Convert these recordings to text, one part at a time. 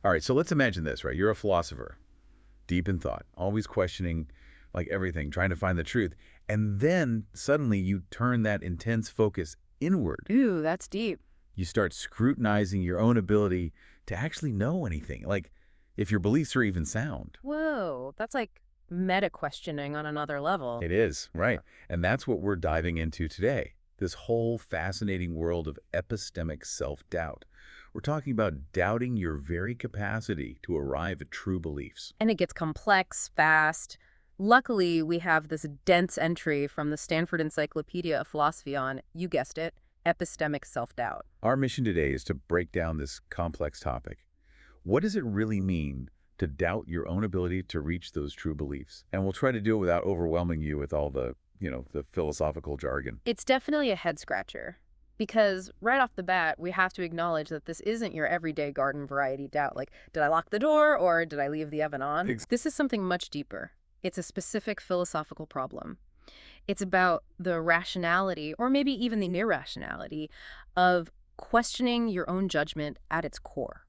All right, so let's imagine this, right? You're a philosopher, deep in thought, always questioning like everything, trying to find the truth. And then suddenly you turn that intense focus inward. Ooh, that's deep. You start scrutinizing your own ability to actually know anything, like if your beliefs are even sound. Whoa, that's like meta-questioning on another level. It is, right. And that's what we're diving into today, this whole fascinating world of epistemic self-doubt. We're talking about doubting your very capacity to arrive at true beliefs. And it gets complex, fast. Luckily, we have this dense entry from the Stanford Encyclopedia of Philosophy on, you guessed it, epistemic self-doubt. Our mission today is to break down this complex topic. What does it really mean to doubt your own ability to reach those true beliefs? And we'll try to do it without overwhelming you with all the philosophical jargon. It's definitely a head-scratcher. Because right off the bat, we have to acknowledge that this isn't your everyday garden variety doubt, like, did I lock the door or did I leave the oven on? This is something much deeper. It's a specific philosophical problem. It's about the rationality, or maybe even the irrationality, of questioning your own judgment at its core.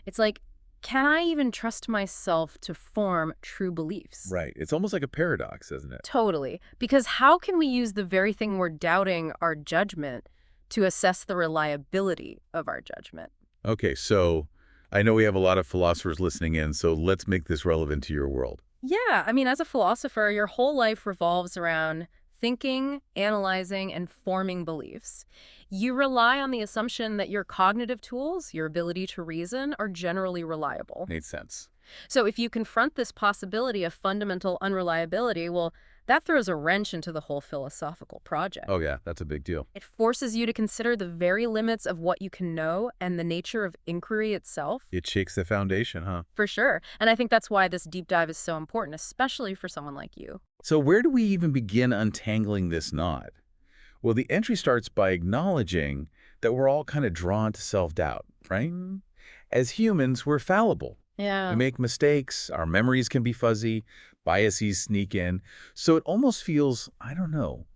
It's like, can I even trust myself to form true beliefs? Right. It's almost like a paradox, isn't it? Totally. Because how can we use the very thing we're doubting, our judgment, to assess the reliability of our judgment? Okay, so I know we have a lot of philosophers listening in, so let's make this relevant to your world. Yeah, I mean, as a philosopher, your whole life revolves around thinking, analyzing, and forming beliefs. You rely on the assumption that your cognitive tools, your ability to reason, are generally reliable. Makes sense. So if you confront this possibility of fundamental unreliability, well, that throws a wrench into the whole philosophical project. Oh yeah, that's a big deal. It forces you to consider the very limits of what you can know and the nature of inquiry itself. It shakes the foundation, huh? For sure. And I think that's why this deep dive is so important, especially for someone like you. So where do we even begin untangling this knot? Well, the entry starts by acknowledging that we're all kind of drawn to self-doubt, right? As humans, we're fallible. Yeah. We make mistakes, our memories can be fuzzy, biases sneak in. So it almost feels, I don't know,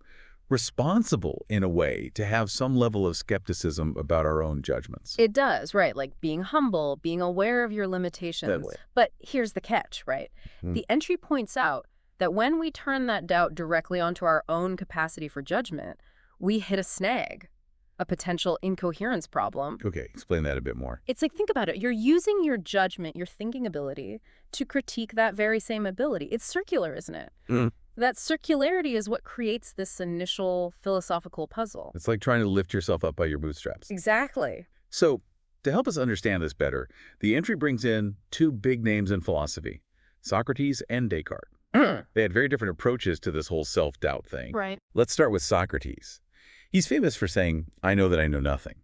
responsible in a way to have some level of skepticism about our own judgments. It does, right? Like being humble, being aware of your limitations. Totally. But here's the catch, right? Hmm. The entry points out that when we turn that doubt directly onto our own capacity for judgment, we hit a snag, a potential incoherence problem. Okay, explain that a bit more. It's like, think about it. You're using your judgment, your thinking ability, to critique that very same ability. It's circular, isn't it? That circularity is what creates this initial philosophical puzzle. It's like trying to lift yourself up by your bootstraps. Exactly. So, to help us understand this better, the entry brings in two big names in philosophy, Socrates and Descartes. They had very different approaches to this whole self-doubt thing. Right. Let's start with Socrates. He's famous for saying, I know that I know nothing.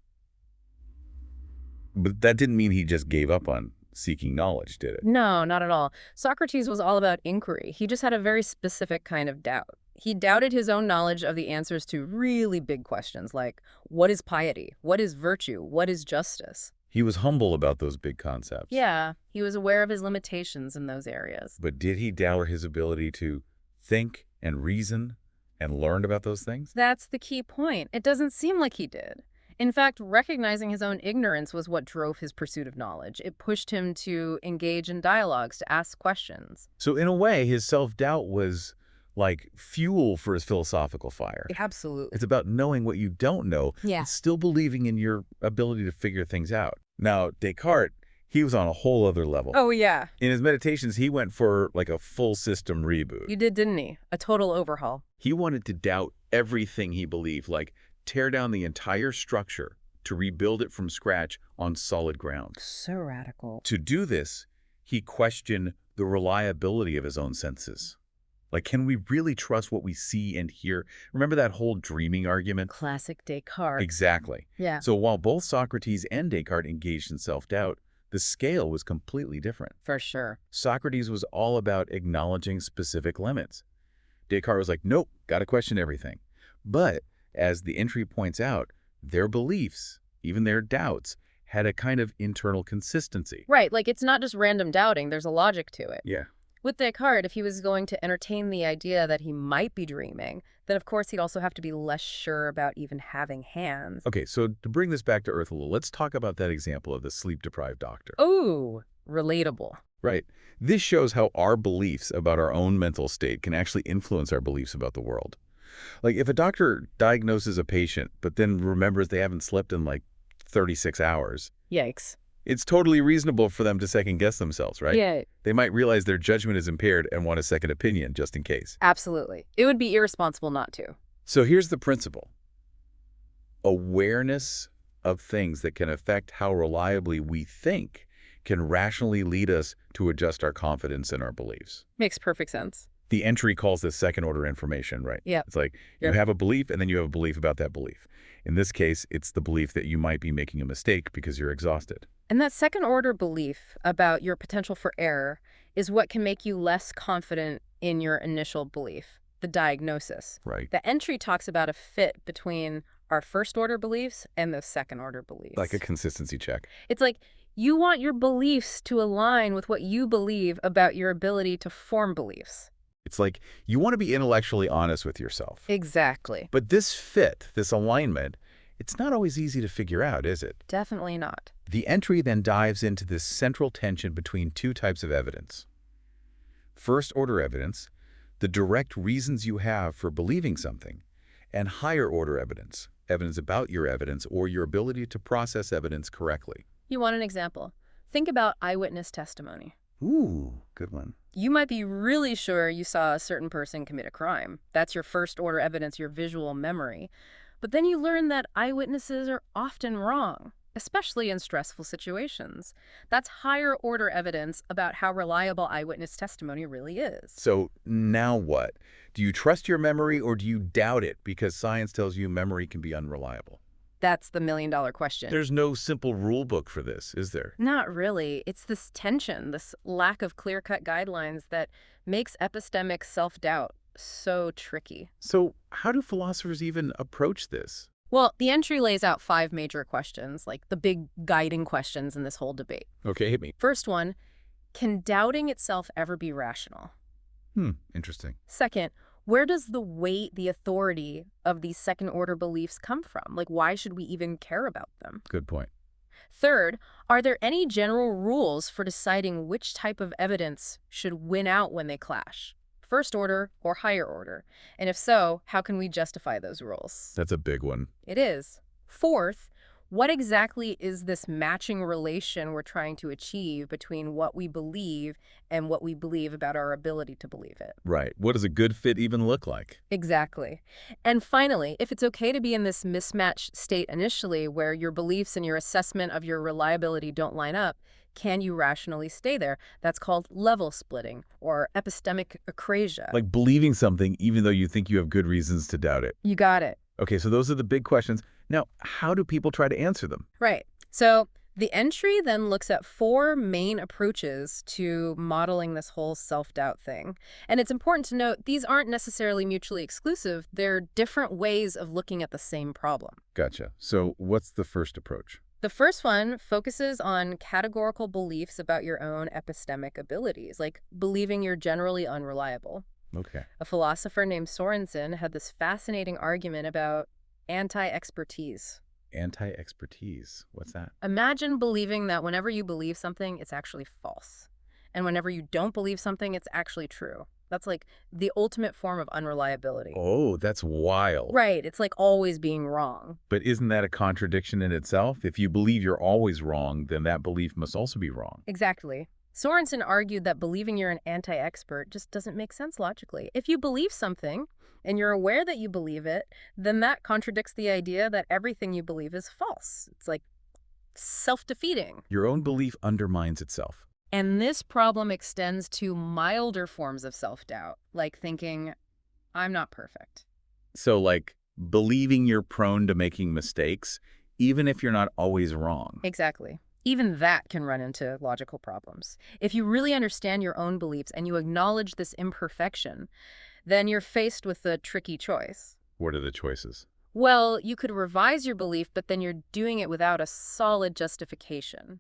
But that didn't mean he just gave up on seeking knowledge, did it? No, not at all. Socrates was all about inquiry. He just had a very specific kind of doubt. He doubted his own knowledge of the answers to really big questions like, what is piety? What is virtue? What is justice? He was humble about those big concepts. Yeah, he was aware of his limitations in those areas. But did he doubt his ability to think and reason and learn about those things? That's the key point. It doesn't seem like he did. In fact, recognizing his own ignorance was what drove his pursuit of knowledge. It pushed him to engage in dialogues, to ask questions. So in a way, his self-doubt was like fuel for his philosophical fire. Absolutely. It's about knowing what you don't know, Yeah. and still believing in your ability to figure things out. Now, Descartes, he was on a whole other level. Oh, yeah. In his meditations, he went for like a full system reboot. You did, didn't he? A total overhaul. He wanted to doubt everything he believed, like tear down the entire structure to rebuild it from scratch on solid ground. So radical. To do this, he questioned the reliability of his own senses. Like, can we really trust what we see and hear? Remember that whole dreaming argument? Classic Descartes. Exactly. Yeah. So while both Socrates and Descartes engaged in self-doubt, the scale was completely different. For sure. Socrates was all about acknowledging specific limits. Descartes was like, nope, got to question everything. But as the entry points out, their beliefs, even their doubts, had a kind of internal consistency. Right, like it's not just random doubting, there's a logic to it. Yeah. With Descartes, if he was going to entertain the idea that he might be dreaming, then of course he'd also have to be less sure about even having hands. Okay, so to bring this back to earth a little, let's talk about that example of the sleep-deprived doctor. Oh, relatable. Right. This shows how our beliefs about our own mental state can actually influence our beliefs about the world. Like, if a doctor diagnoses a patient, but then remembers they haven't slept in like 36 hours, Yikes. it's totally reasonable for them to second-guess themselves, right? Yeah, They might realize their judgment is impaired and want a second opinion just in case. absolutely. It would be irresponsible not to. So here's the principle. Awareness of things that can affect how reliably we think can rationally lead us to adjust our confidence in our beliefs. Makes perfect sense. The entry calls this second-order information, right? Yeah. It's like you Yep. have a belief, and then you have a belief about that belief. In this case, it's the belief that you might be making a mistake because you're exhausted. And that second order belief about your potential for error is what can make you less confident in your initial belief, the diagnosis. Right. The entry talks about a fit between our first order beliefs and those second order beliefs. Like a consistency check. It's like you want your beliefs to align with what you believe about your ability to form beliefs. It's like you want to be intellectually honest with yourself. Exactly. But this fit, this alignment, it's not always easy to figure out, is it? Definitely not. The entry then dives into this central tension between two types of evidence. First-order evidence, the direct reasons you have for believing something, and higher-order evidence, evidence about your evidence or your ability to process evidence correctly. You want an example? Think about eyewitness testimony. Ooh, good one. You might be really sure you saw a certain person commit a crime. That's your first order evidence, your visual memory. But then you learn that eyewitnesses are often wrong, especially in stressful situations. That's higher order evidence about how reliable eyewitness testimony really is. So now what? Do you trust your memory or do you doubt it because science tells you memory can be unreliable? That's the million-dollar question. There's no simple rule book for this, is there? Not really. It's this tension, this lack of clear-cut guidelines that makes epistemic self-doubt so tricky. So how do philosophers even approach this? Well, the entry lays out 5 major questions, like the big guiding questions in this whole debate. Okay, hit me. First one, can doubting itself ever be rational? Interesting. Second, where does the weight, the authority of these second-order beliefs come from? Like, why should we even care about them? Good point. Third, are there any general rules for deciding which type of evidence should win out when they clash? First order or higher order? And if so, how can we justify those rules? That's a big one. It is. Fourth, what exactly is this matching relation we're trying to achieve between what we believe and what we believe about our ability to believe it? Right. What does a good fit even look like? Exactly. And finally, if it's okay to be in this mismatched state initially where your beliefs and your assessment of your reliability don't line up, can you rationally stay there? That's called level splitting or epistemic acrasia. Like believing something even though you think you have good reasons to doubt it. You got it. Okay, so those are the big questions. Now, how do people try to answer them? Right. So the entry then looks at 4 main approaches to modeling this whole self-doubt thing. And it's important to note these aren't necessarily mutually exclusive. They're different ways of looking at the same problem. Gotcha. So what's the first approach? The first one focuses on categorical beliefs about your own epistemic abilities, like believing you're generally unreliable. Okay. A philosopher named Sorensen had this fascinating argument about anti-expertise. Anti-expertise. What's that? Imagine believing that whenever you believe something, it's actually false. And whenever you don't believe something, it's actually true. That's like the ultimate form of unreliability. Oh, that's wild. Right. It's like always being wrong. But isn't that a contradiction in itself? If you believe you're always wrong, then that belief must also be wrong. Exactly. Sorensen argued that believing you're an anti-expert just doesn't make sense logically. If you believe something and you're aware that you believe it, then that contradicts the idea that everything you believe is false. It's like self-defeating. Your own belief undermines itself. And this problem extends to milder forms of self-doubt, like thinking, I'm not perfect. So like believing you're prone to making mistakes, even if you're not always wrong. Exactly. Even that can run into logical problems. If you really understand your own beliefs and you acknowledge this imperfection, then you're faced with a tricky choice. What are the choices? Well, you could revise your belief, but then you're doing it without a solid justification.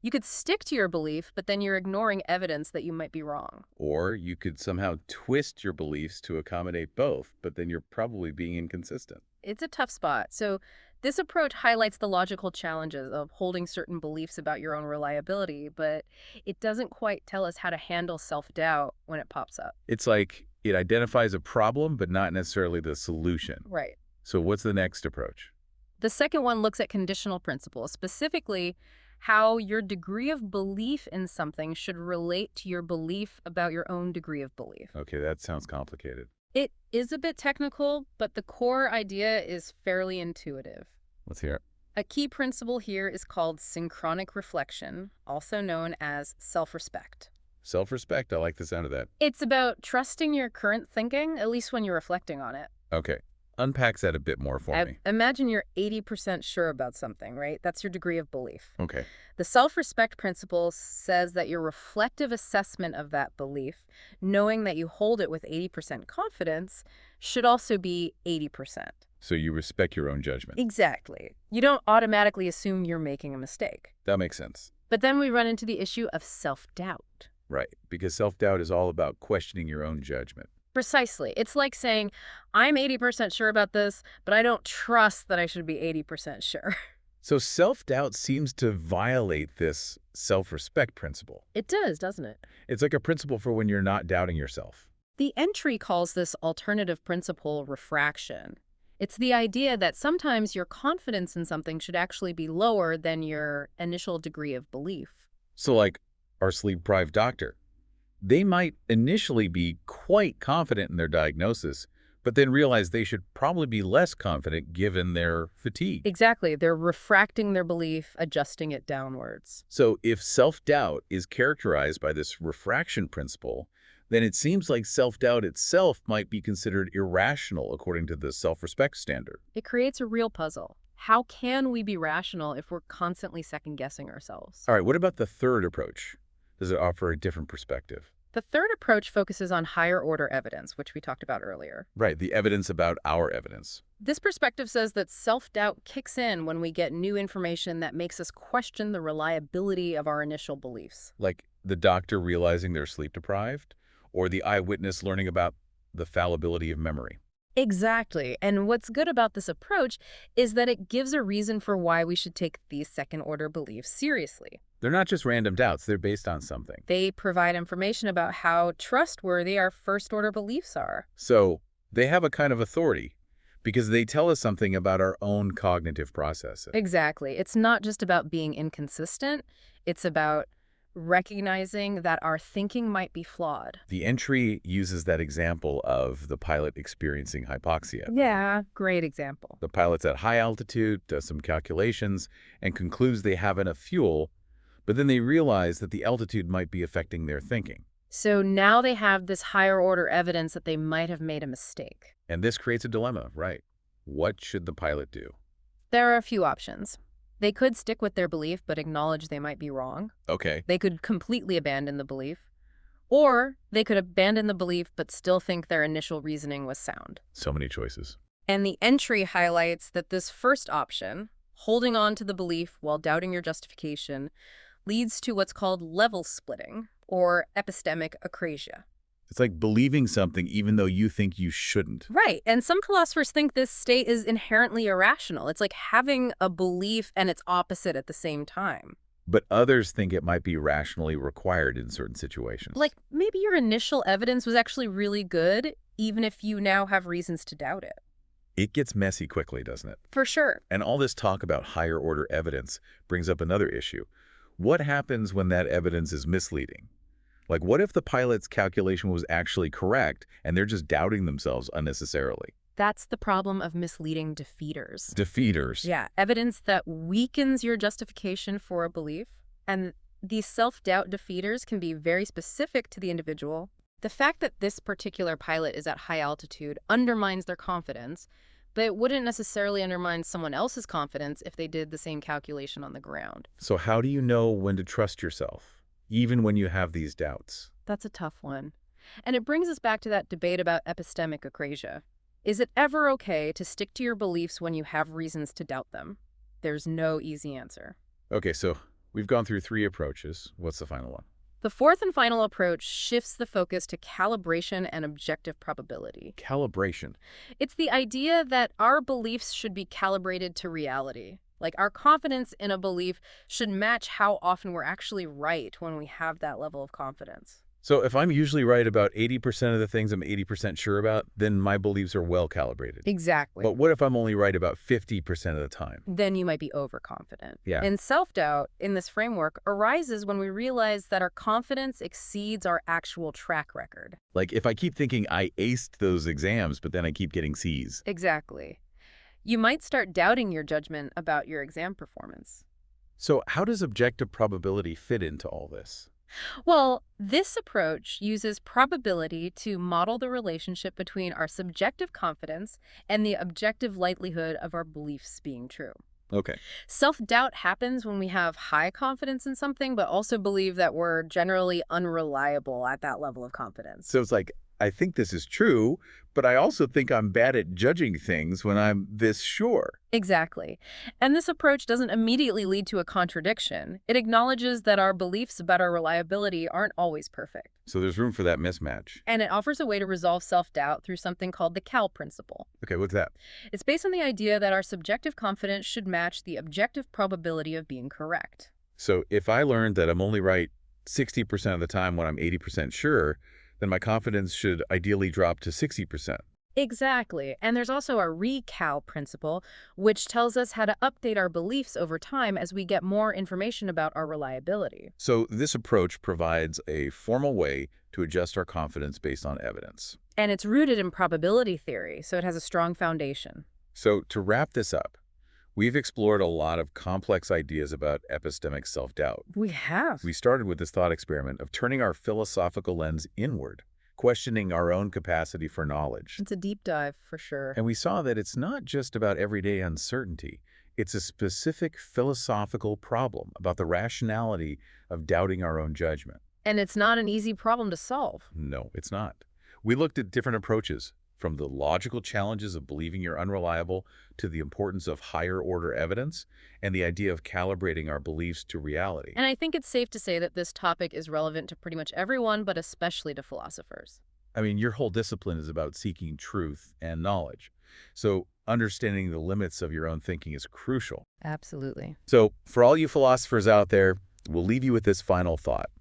You could stick to your belief, but then you're ignoring evidence that you might be wrong. Or you could somehow twist your beliefs to accommodate both, but then you're probably being inconsistent. It's a tough spot. So this approach highlights the logical challenges of holding certain beliefs about your own reliability, but it doesn't quite tell us how to handle self-doubt when it pops up. It's like it identifies a problem, but not necessarily the solution. Right. So what's the next approach? The second one looks at conditional principles, specifically how your degree of belief in something should relate to your belief about your own degree of belief. Okay, that sounds complicated. It is a bit technical, but the core idea is fairly intuitive. Let's hear it. A key principle here is called synchronic reflection, also known as self-respect. Self-respect, I like the sound of that. It's about trusting your current thinking, at least when you're reflecting on it. Okay, unpacks that a bit more for me. Imagine you're 80% sure about something, right? That's your degree of belief. Okay. The self-respect principle says that your reflective assessment of that belief, knowing that you hold it with 80% confidence, should also be 80%. So you respect your own judgment. Exactly. You don't automatically assume you're making a mistake. That makes sense. But then we run into the issue of self-doubt. Right, because self-doubt is all about questioning your own judgment. Precisely. It's like saying, I'm 80% sure about this, but I don't trust that I should be 80% sure. So self-doubt seems to violate this self-respect principle. It does, doesn't it? It's like a principle for when you're not doubting yourself. The entry calls this alternative principle refraction. It's the idea that sometimes your confidence in something should actually be lower than your initial degree of belief. So like our sleep-deprived doctor, they might initially be quite confident in their diagnosis, but then realize they should probably be less confident given their fatigue. Exactly. They're refracting their belief, adjusting it downwards. So if self-doubt is characterized by this refraction principle, then it seems like self-doubt itself might be considered irrational according to the self-respect standard. It creates a real puzzle. How can we be rational if we're constantly second-guessing ourselves? All right, what about the third approach? Does it offer a different perspective? The third approach focuses on higher-order evidence, which we talked about earlier. Right, the evidence about our evidence. This perspective says that self-doubt kicks in when we get new information that makes us question the reliability of our initial beliefs. Like the doctor realizing they're sleep-deprived, or the eyewitness learning about the fallibility of memory. Exactly. And what's good about this approach is that it gives a reason for why we should take these second-order beliefs seriously. They're not just random doubts, they're based on something. They provide information about how trustworthy our first-order beliefs are. So they have a kind of authority because they tell us something about our own cognitive processes. Exactly. It's not just about being inconsistent. It's about recognizing that our thinking might be flawed. The entry uses that example of the pilot experiencing hypoxia. Yeah, great example. The pilot's at high altitude, does some calculations, and concludes they have enough fuel, but then they realize that the altitude might be affecting their thinking. So now they have this higher order evidence that they might have made a mistake. And this creates a dilemma, right? What should the pilot do? There are a few options. They could stick with their belief but acknowledge they might be wrong. Okay. They could completely abandon the belief. Or they could abandon the belief but still think their initial reasoning was sound. So many choices. And the entry highlights that this first option, holding on to the belief while doubting your justification, leads to what's called level splitting, or epistemic acrasia. It's like believing something even though you think you shouldn't. Right, and some philosophers think this state is inherently irrational. It's like having a belief and its opposite at the same time. But others think it might be rationally required in certain situations. Like, maybe your initial evidence was actually really good, even if you now have reasons to doubt it. It gets messy quickly, doesn't it? For sure. And all this talk about higher order evidence brings up another issue. What happens when that evidence is misleading? Like, what if the pilot's calculation was actually correct and they're just doubting themselves unnecessarily? That's the problem of misleading defeaters. Defeaters. Yeah, evidence that weakens your justification for a belief. And these self-doubt defeaters can be very specific to the individual. The fact that this particular pilot is at high altitude undermines their confidence, but it wouldn't necessarily undermine someone else's confidence if they did the same calculation on the ground. So how do you know when to trust yourself, even when you have these doubts? That's a tough one. And it brings us back to that debate about epistemic acrasia. Is it ever okay to stick to your beliefs when you have reasons to doubt them? There's no easy answer. Okay, so We've gone through 3 approaches. What's the final one? The fourth and final approach shifts the focus to calibration and objective probability. Calibration. It's the idea that our beliefs should be calibrated to reality. Like our confidence in a belief should match how often we're actually right when we have that level of confidence. So if I'm usually right about 80% of the things I'm 80% sure about, then my beliefs are well calibrated. Exactly. But what if I'm only right about 50% of the time? Then you might be overconfident. Yeah. And self-doubt in this framework arises when we realize that our confidence exceeds our actual track record. Like if I keep thinking I aced those exams, but then I keep getting C's. Exactly. You might start doubting your judgment about your exam performance. So how does objective probability fit into all this? Well, this approach uses probability to model the relationship between our subjective confidence and the objective likelihood of our beliefs being true. Okay. Self-doubt happens when we have high confidence in something, but also believe that we're generally unreliable at that level of confidence. So it's like, I think this is true, but I also think I'm bad at judging things when I'm this sure. Exactly. And this approach doesn't immediately lead to a contradiction. It acknowledges that our beliefs about our reliability aren't always perfect. So there's room for that mismatch. And it offers a way to resolve self-doubt through something called the Cal principle. Okay, what's that? It's based on the idea that our subjective confidence should match the objective probability of being correct. So if I learned that I'm only right 60% of the time when I'm 80% sure, then my confidence should ideally drop to 60%. Exactly. And there's also a recal principle, which tells us how to update our beliefs over time as we get more information about our reliability. So this approach provides a formal way to adjust our confidence based on evidence. And it's rooted in probability theory, so it has a strong foundation. So to wrap this up, we've explored a lot of complex ideas about epistemic self-doubt. We have. We started with this thought experiment of turning our philosophical lens inward, questioning our own capacity for knowledge. It's a deep dive, for sure. And we saw that it's not just about everyday uncertainty. It's a specific philosophical problem about the rationality of doubting our own judgment. And it's not an easy problem to solve. No, it's not. We looked at different approaches, from the logical challenges of believing you're unreliable to the importance of higher-order evidence and the idea of calibrating our beliefs to reality. And I think it's safe to say that this topic is relevant to pretty much everyone, but especially to philosophers. I mean, your whole discipline is about seeking truth and knowledge. So understanding the limits of your own thinking is crucial. Absolutely. So for all you philosophers out there, we'll leave you with this final thought.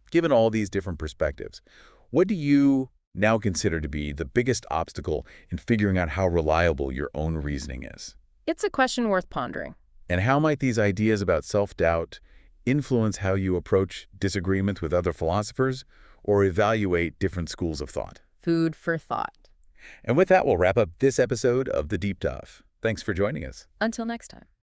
Given all these different perspectives, what do you now consider to be the biggest obstacle in figuring out how reliable your own reasoning is? It's a question worth pondering. And how might these ideas about self-doubt influence how you approach disagreements with other philosophers or evaluate different schools of thought? Food for thought. And with that, we'll wrap up this episode of The Deep Dive. Thanks for joining us. Until next time.